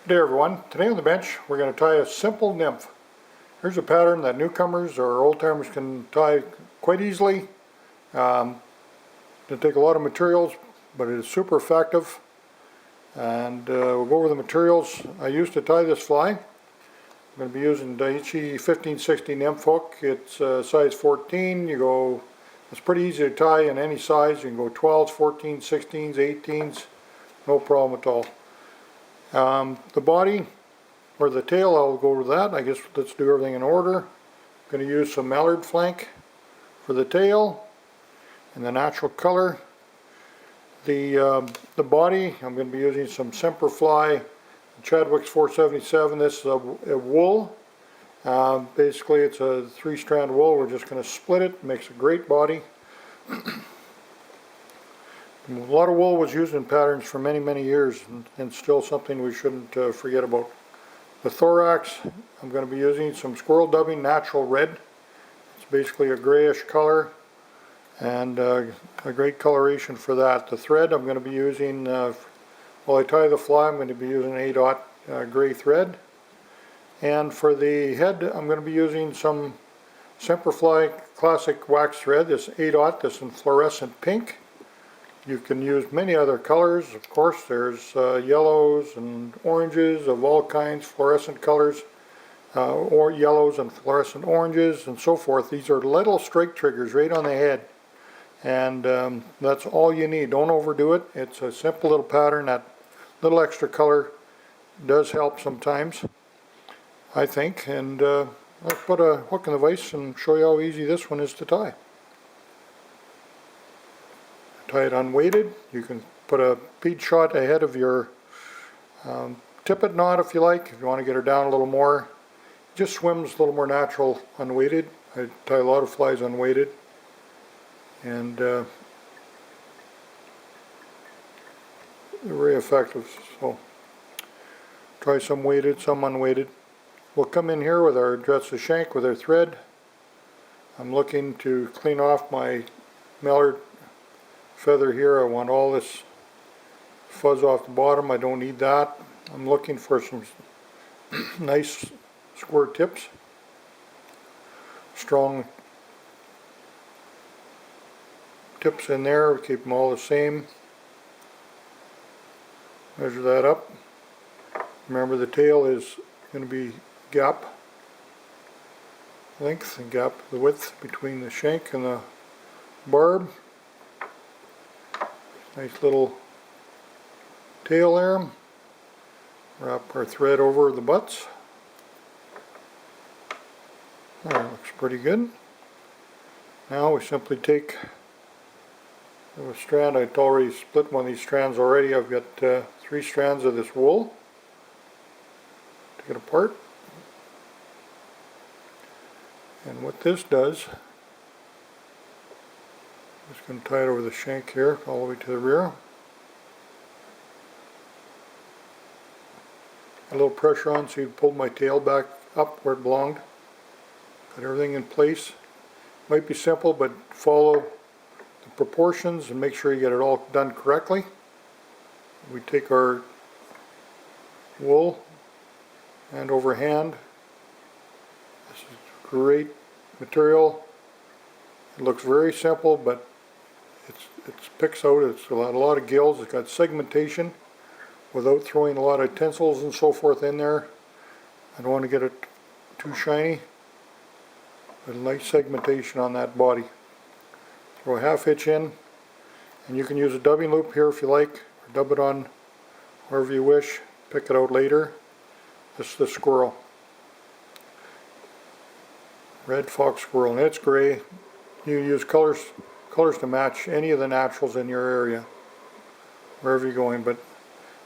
Good day everyone. Today on the bench we're going to tie a simple nymph. Here's a pattern that newcomers or old-timers can tie quite easily. It'll take a lot of materials, but it is super effective. And we'll go over the materials I used to tie this fly. I'm going to be using Daiichi 1560 nymph hook. It's size 14. It's pretty easy to tie in any size. You can go 12s, 14s, 16s, 18s, no problem at all. The body, or the tail, I'll go over that. I guess let's do everything in order. I'm going to use some mallard flank for the tail and the natural color. The body, I'm going to be using some Semperfli Chadwick's 477. This is a wool. Basically it's a 3-strand wool. We're just going to split it. It makes a great body. A lot of wool was used in patterns for many years, and still something we shouldn't forget about. The thorax, I'm going to be using some squirrel dubbing natural red. It's basically a grayish color, and a great coloration for that. The thread I'm going to be using, while I tie the fly, I'm going to be using A-dot gray thread. And for the head, I'm going to be using some Semperfli classic wax thread, this A-dot, this in fluorescent pink. You can use many other colors, of course. There's yellows and oranges of all kinds, fluorescent colors, or yellows and fluorescent oranges and so forth. These are little strike triggers right on the head, and that's all you need. Don't overdo it. It's a simple little pattern. That little extra color does help sometimes, I think. And let's put a hook in the vise and show you how easy this one is to tie. Tie it unweighted. You can put a bead shot ahead of your tippet knot if you like. If you want to get her down a little more, it just swims a little more natural unweighted. I tie a lot of flies unweighted, and they're very effective. So try some weighted, some unweighted. We'll come in here with our Brent'S shank with our thread. I'm looking to clean off my mallard feather here. I want all this fuzz off the bottom. I don't need that. I'm looking for some nice square tips, strong tips in there. We keep them all the same. Measure that up. Remember, the tail is going to be gap length and gap the width between the shank and the barb. Nice little tail there. Wrap our thread over the butts. That looks pretty good. Now we simply take a strand. I'd already split one of these strands already. I've got 3 strands of this wool. Take it apart. And what this does, just going to tie it over the shank here, all the way to the rear. A little pressure on so you pull my tail back up where it belonged. Got everything in place. Might be simple, but follow the proportions and make sure you get it all done correctly. We take our wool hand over hand. This is great material. It looks very simple, but it picks out. It's a lot of gills. It's got segmentation without throwing a lot of tinsels and so forth in there. I don't want to get it too shiny, but a nice segmentation on that body. Throw a half hitch in, and you can use a dubbing loop here if you like, or dub it on wherever you wish. Pick it out later. This is the squirrel. Red fox squirrel, and it's gray. You use colors to match any of the naturals in your area, wherever you're going. But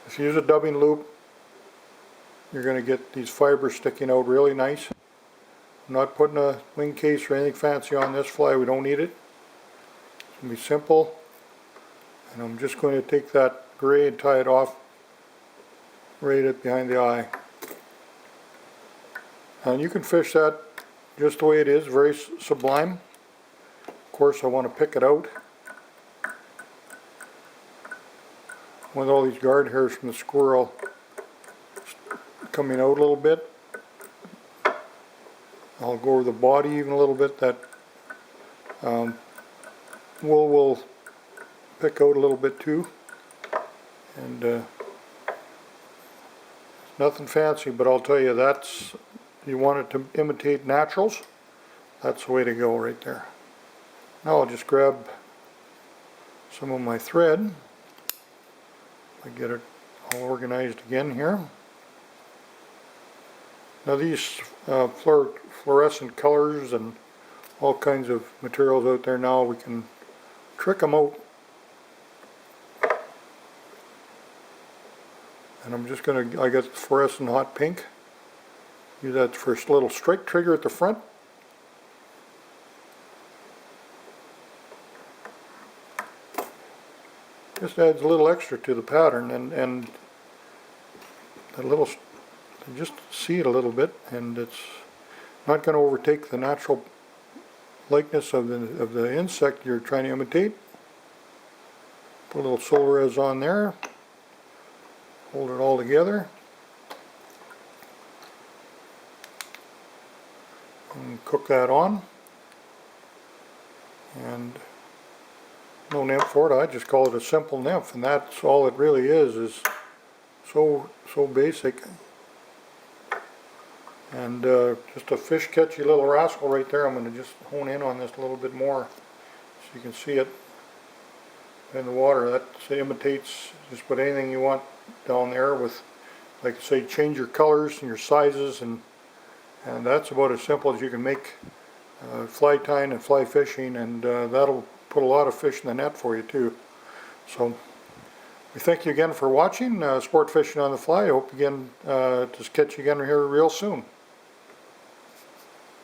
if you use a dubbing loop, you're going to get these fibers sticking out really nice. I'm not putting a wing case or anything fancy on this fly. We don't need it. It's going to be simple. And I'm just going to take that gray and tie it off right up behind the eye. And you can fish that just the way it is, very sublime. Of course, I want to pick it out with all these guard hairs from the squirrel coming out a little bit. I'll go over the body even a little bit. That wool will pick out a little bit too. And nothing fancy, but I'll tell you, that's, you want it to imitate naturals, that's the way to go right there. Now I'll just grab some of my thread. I get it all organized again here. Now these fluorescent colors and all kinds of materials out there now, we can trick them out. And I'm just going to, I got fluorescent hot pink. Use that for a little strike trigger at the front. Just adds a little extra to the pattern, and a little, just see it a little bit, and it's not going to overtake the natural likeness of the insect you're trying to imitate. Put a little Solres on there. Hold it all together. And cook that on. And no nymph for it, I just call it a simple nymph, and that's all it really is so basic. And just a fish catchy little rascal right there. I'm going to just hone in on this a little bit more so you can see it in the water. That imitates just about anything you want down there with, like I say, change your colors and your sizes, and that's about as simple as you can make fly tying and fly fishing, and that'll put a lot of fish in the net for you too. So we thank you again for watching Sport Fishing on the Fly. I hope again to catch you again here real soon.